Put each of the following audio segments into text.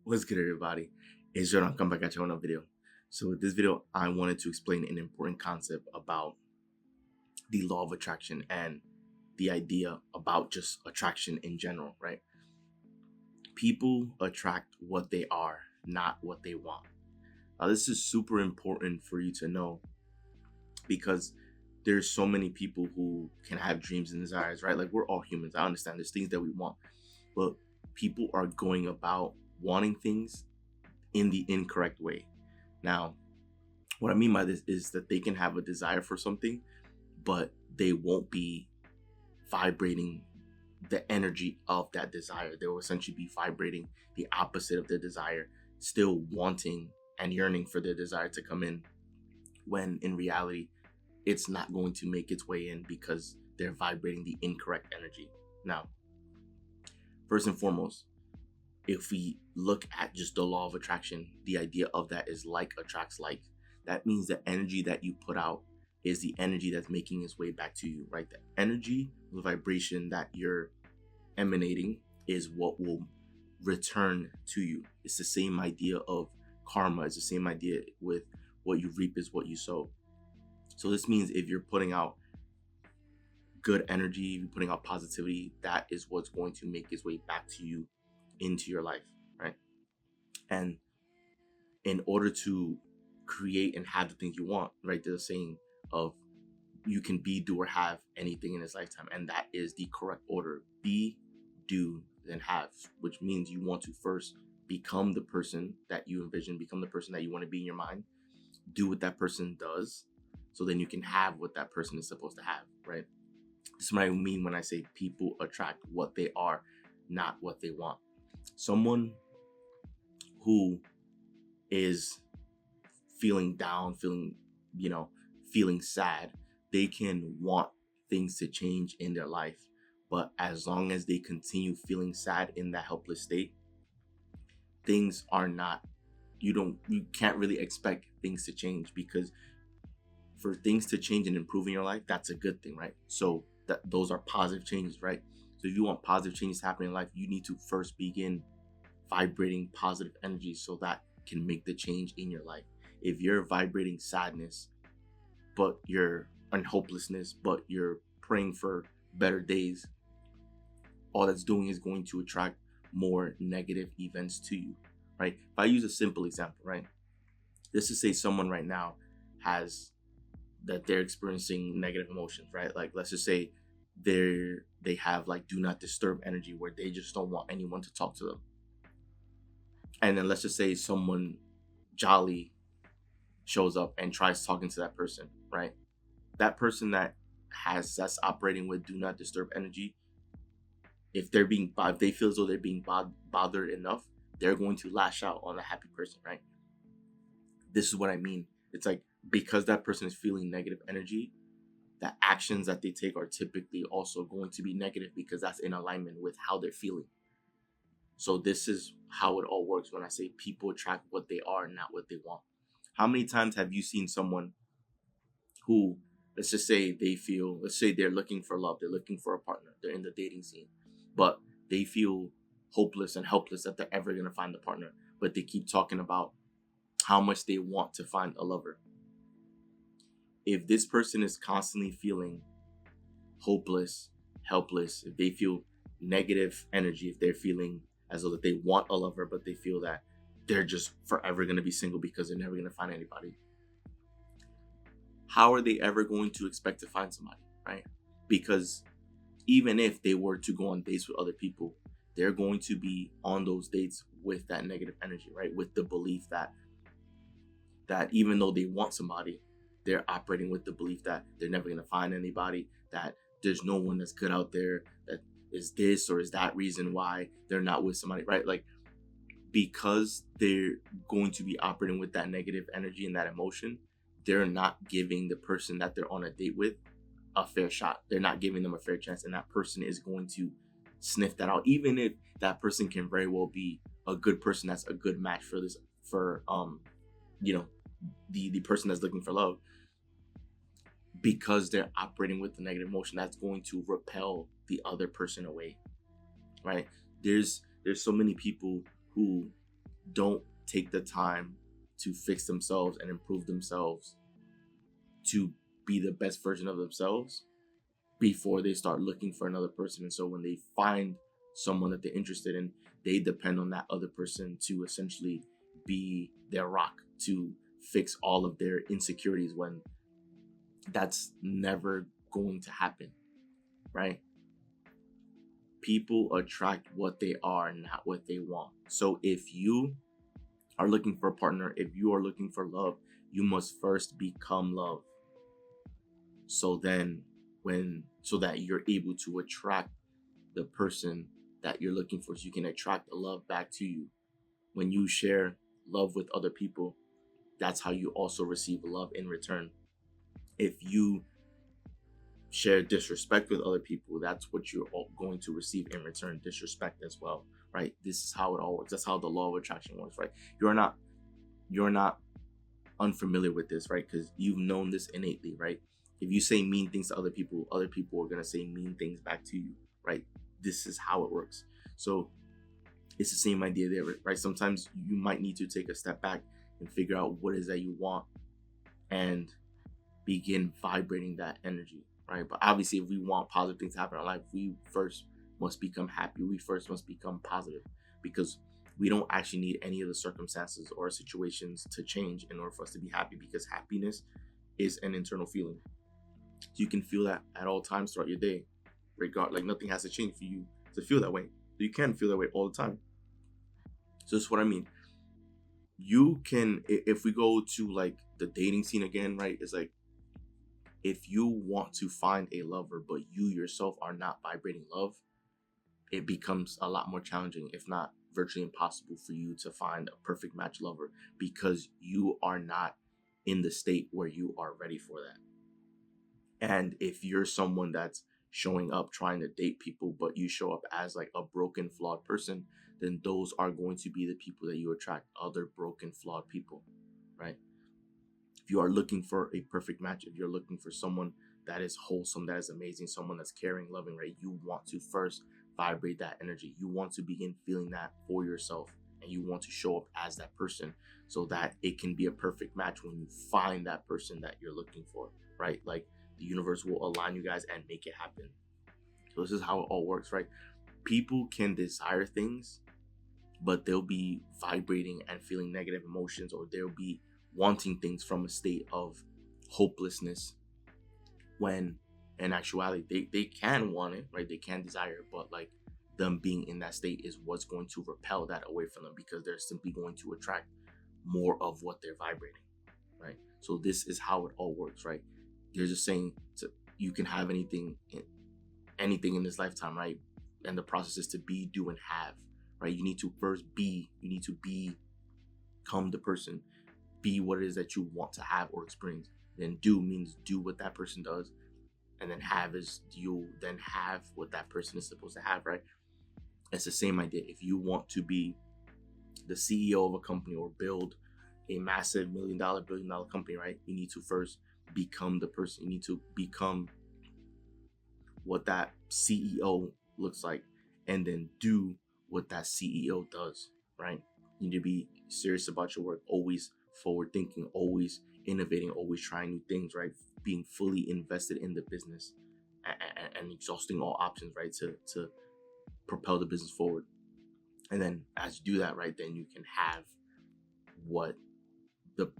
What's good, everybody? It's Jordan. Come back at you on a video. So with this video, I wanted to explain an important concept about the law of attraction and the idea about just attraction in general, right? People attract what they are, not what they want. Now, this is super important for you to know because there's so many people who can have dreams and desires, right? Like, we're all humans. I understand there's things that we want, but people are going about wanting things in the incorrect way. Now, what I mean by this is that they can have a desire for something, but they won't be vibrating the energy of that desire. They will essentially be vibrating the opposite of their desire, still wanting and yearning for their desire to come in, when in reality, it's not going to make its way in because they're vibrating the incorrect energy. Now, first and foremost, if we look at just the law of attraction, the idea of that is like attracts like. That means the energy that you put out is the energy that's making its way back to you, right? The energy, the vibration that you're emanating is what will return to you. It's the same idea of karma. It's the same idea with what you reap is what you sow. So this means if you're putting out good energy, if you're putting out positivity, that is what's going to make its way back to you into your life, right? And in order to create and have the things you want, right, there's a saying of you can be, do, or have anything in this lifetime, and that is the correct order: be, do, then have, which means you want to first become the person that you envision, become the person that you want to be in your mind, do what that person does, so then you can have what that person is supposed to have, right? This is what I mean when I say people attract what they are, not what they want. Someone who is feeling down, feeling sad, they can want things to change in their life. But as long as they continue feeling sad in that helpless state, things are not, you can't really expect things to change, because for things to change and improve in your life, that's a good thing, right? So those are positive changes, right? So if you want positive changes to happen in life, you need to first begin vibrating positive energy so that can make the change in your life. If you're vibrating sadness, but you're and hopelessness, but you're praying for better days, all that's doing is going to attract more negative events to you, right? If I use a simple example, right? Let's just say someone right now has that they're experiencing negative emotions, right? Like, let's just say they have like do not disturb energy, where they just don't want anyone to talk to them. And then let's just say someone jolly shows up and tries talking to that person, right? That person that's operating with do not disturb energy, if they feel as though they're being bothered enough, they're going to lash out on a happy person, right? This is what I mean. It's like, because that person is feeling negative energy, the actions that they take are typically also going to be negative, because that's in alignment with how they're feeling. So this is how it all works when I say people attract what they are, not what they want. How many times have you seen someone who, let's say they're looking for love, they're looking for a partner, they're in the dating scene, but they feel hopeless and helpless that they're ever going to find a partner, but they keep talking about how much they want to find a lover. If this person is constantly feeling hopeless, helpless, if they feel negative energy, if they're feeling as though that they want a lover, but they feel that they're just forever going to be single because they're never going to find anybody, how are they ever going to expect to find somebody, right? Because even if they were to go on dates with other people, they're going to be on those dates with that negative energy, right? With the belief that even though they want somebody, they're operating with the belief that they're never going to find anybody, that there's no one that's good out there, that is this or is that reason why they're not with somebody, right? Like, because they're going to be operating with that negative energy and that emotion, they're not giving the person that they're on a date with a fair shot. They're not giving them a fair chance, and that person is going to sniff that out, even if that person can very well be a good person that's a good match for the person that's looking for love. Because they're operating with the negative emotion, that's going to repel the other person away, right? There's so many people who don't take the time to fix themselves and improve themselves to be the best version of themselves before they start looking for another person. And so when they find someone that they're interested in, they depend on that other person to essentially be their rock, to fix all of their insecurities, when that's never going to happen, right? People attract what they are, not what they want. So if you are looking for a partner, if you are looking for love, you must first become love. So then so that you're able to attract the person that you're looking for, so you can attract the love back to you. When you share love with other people, that's how you also receive love in return. If you share disrespect with other people, that's what you're going to receive in return, disrespect as well, right? This is how it all works. That's how the law of attraction works, right? You're not unfamiliar with this, right? Because you've known this innately, right? If you say mean things to other people are going to say mean things back to you, right? This is how it works. So it's the same idea there, right? Sometimes you might need to take a step back and figure out what it is that you want and begin vibrating that energy, right? But obviously, if we want positive things to happen in our life, we first must become happy. We first must become positive, because we don't actually need any of the circumstances or situations to change in order for us to be happy, because happiness is an internal feeling. You can feel that at all times throughout your day, like nothing has to change for you to feel that way. You can feel that way all the time. So that's what I mean. You can, if we go to like the dating scene again, right? It's like, if you want to find a lover, but you yourself are not vibrating love, it becomes a lot more challenging, if not virtually impossible, for you to find a perfect match lover, because you are not in the state where you are ready for that. And if you're someone that's showing up trying to date people, but you show up as like a broken, flawed person, then those are going to be the people that you attract, other broken, flawed people, right? If you are looking for a perfect match, if you're looking for someone that is wholesome, that is amazing, someone that's caring, loving, right? You want to first vibrate that energy. You want to begin feeling that for yourself, and you want to show up as that person, so that it can be a perfect match when you find that person that you're looking for, right? Like, the universe will align you guys and make it happen. So this is how it all works, right? People can desire things, but they'll be vibrating and feeling negative emotions, or they'll be wanting things from a state of hopelessness, when in actuality they can want it, right? They can desire it, but like, them being in that state is what's going to repel that away from them, because they're simply going to attract more of what they're vibrating, right? So this is how it all works, right? There's a saying, you can have anything in this lifetime, right? And the process is to be, do, and have, right? You need to first be. You need to become the person. Be what it is that you want to have or experience. Then do means do what that person does. And then have is you then have what that person is supposed to have, right? It's the same idea. If you want to be the CEO of a company, or build a massive $1 million, billion-dollar company, right? You need to first become the person. You need to become what that CEO looks like, and then do what that CEO does, right? You need to be serious about your work, always forward thinking, always innovating, always trying new things, right? Being fully invested in the business, and exhausting all options, right? To propel the business forward. And then as you do that, right, then you can have what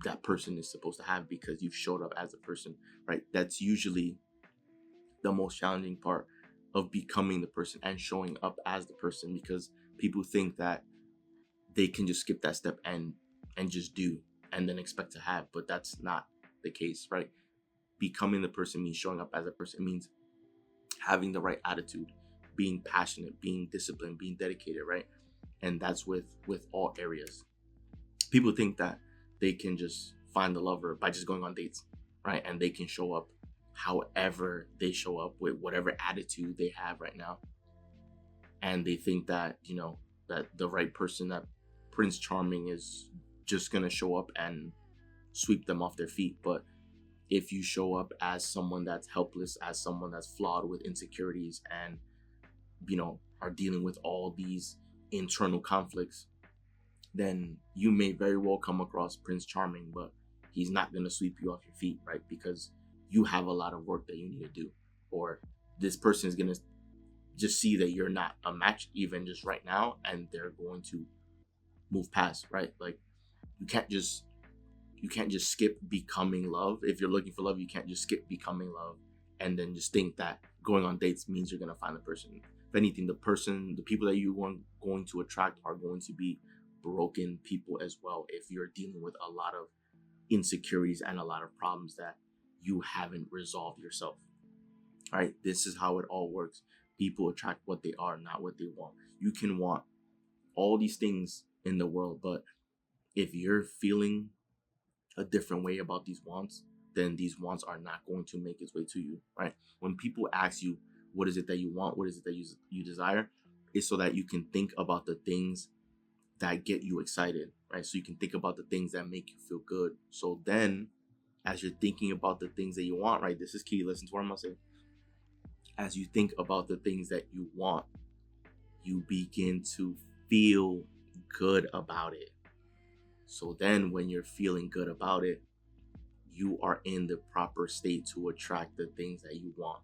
that person is supposed to have, because you've showed up as a person, right? That's usually the most challenging part of becoming the person and showing up as the person, because people think that they can just skip that step and just do, and then expect to have, but that's not the case, right? Becoming the person means showing up as a person. It means having the right attitude, being passionate, being disciplined, being dedicated, right? And that's with all areas. People think that they can just find the lover by just going on dates, right? And they can show up however they show up, with whatever attitude they have right now. And they think that, that the right person, that Prince Charming, is just going to show up and sweep them off their feet. But if you show up as someone that's helpless, as someone that's flawed with insecurities, and, are dealing with all these internal conflicts, then you may very well come across Prince Charming, but he's not going to sweep you off your feet, right? Because you have a lot of work that you need to do. Or this person is going to just see that you're not a match even just right now, and they're going to move past, right? Like you can't just skip becoming love. If you're looking for love, you can't just skip becoming love and then just think that going on dates means you're going to find the person. If anything, the people that you're going to attract are going to be broken people as well, if you're dealing with a lot of insecurities and a lot of problems that you haven't resolved yourself. All right, this is how it all works. People attract what they are, not what they want. You can want all these things in the world, but if you're feeling a different way about these wants, then these wants are not going to make its way to you, right? When people ask you, what is it that you want? What is it that you desire? It's so that you can think about the things that get you excited, right? So you can think about the things that make you feel good. So then, as you're thinking about the things that you want, right? This is key. Listen to what I'm gonna say. As you think about the things that you want, you begin to feel good about it. So then, when you're feeling good about it, you are in the proper state to attract the things that you want,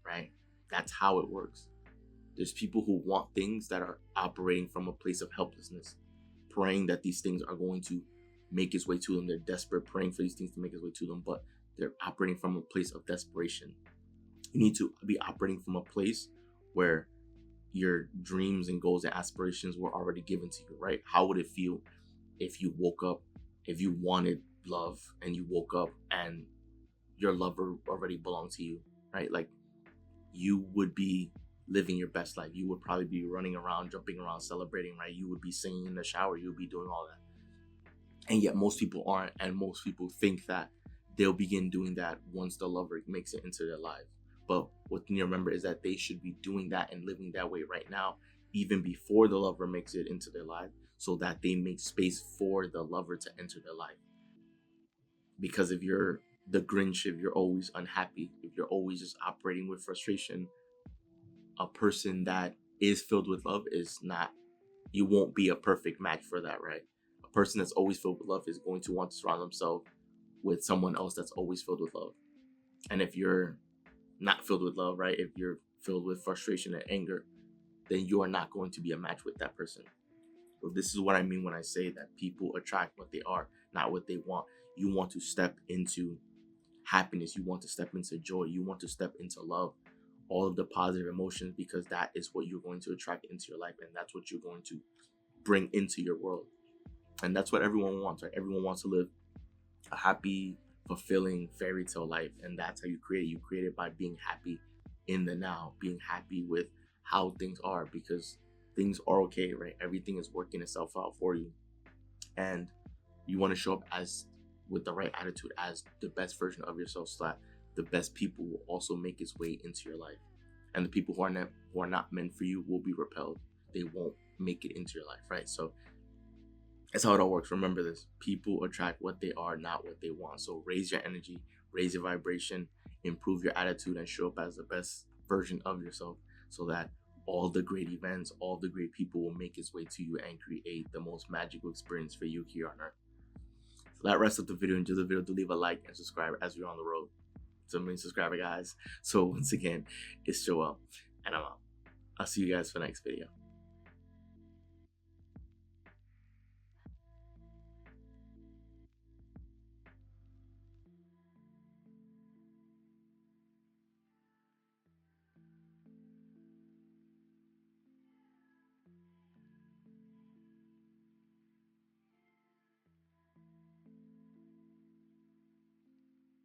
right? That's how it works. There's people who want things that are operating from a place of helplessness, praying that these things are going to make its way to them. They're desperate, praying for these things to make its way to them, but they're operating from a place of desperation. You need to be operating from a place where your dreams and goals and aspirations were already given to you, right? How would it feel if you woke up, if you wanted love and you woke up and your lover already belonged to you, right? Like you would be living your best life. You would probably be running around, jumping around, celebrating, right? You would be singing in the shower. You would be doing all that. And yet most people aren't. And most people think that they'll begin doing that once the lover makes it into their lives. But what you need to remember is that they should be doing that and living that way right now, even before the lover makes it into their life, so that they make space for the lover to enter their life. Because if you're the Grinch, if you're always unhappy, if you're always just operating with frustration, a person that is filled with love is not, you won't be a perfect match for that, right? A person that's always filled with love is going to want to surround themselves with someone else that's always filled with love. And if you're not filled with love, right? If you're filled with frustration and anger, then you are not going to be a match with that person. So this is what I mean when I say that people attract what they are, not what they want. You want to step into happiness. You want to step into joy. You want to step into love, all of the positive emotions, because that is what you're going to attract into your life, and that's what you're going to bring into your world. And that's what everyone wants, right? Everyone wants to live a happy, fulfilling fairy tale life, and that's how you create it. You create it by being happy in the now, being happy with how things are, because things are okay, right? Everything is working itself out for you, and you want to show up as with the right attitude, as the best version of yourself, so that the best people will also make its way into your life, and the people who are not meant for you will be repelled. They won't make it into your life, right? So that's how it all works. Remember this: people attract what they are, not what they want. So raise your energy, raise your vibration, improve your attitude, and show up as the best version of yourself, so that all the great events, all the great people will make its way to you and create the most magical experience for you here on earth. So that rests of the video. Enjoy the video. Do leave a like and subscribe as we're on the road to 1 million subscriber, guys. So once again, it's Joel, and I'm out. I'll see you guys for the next video.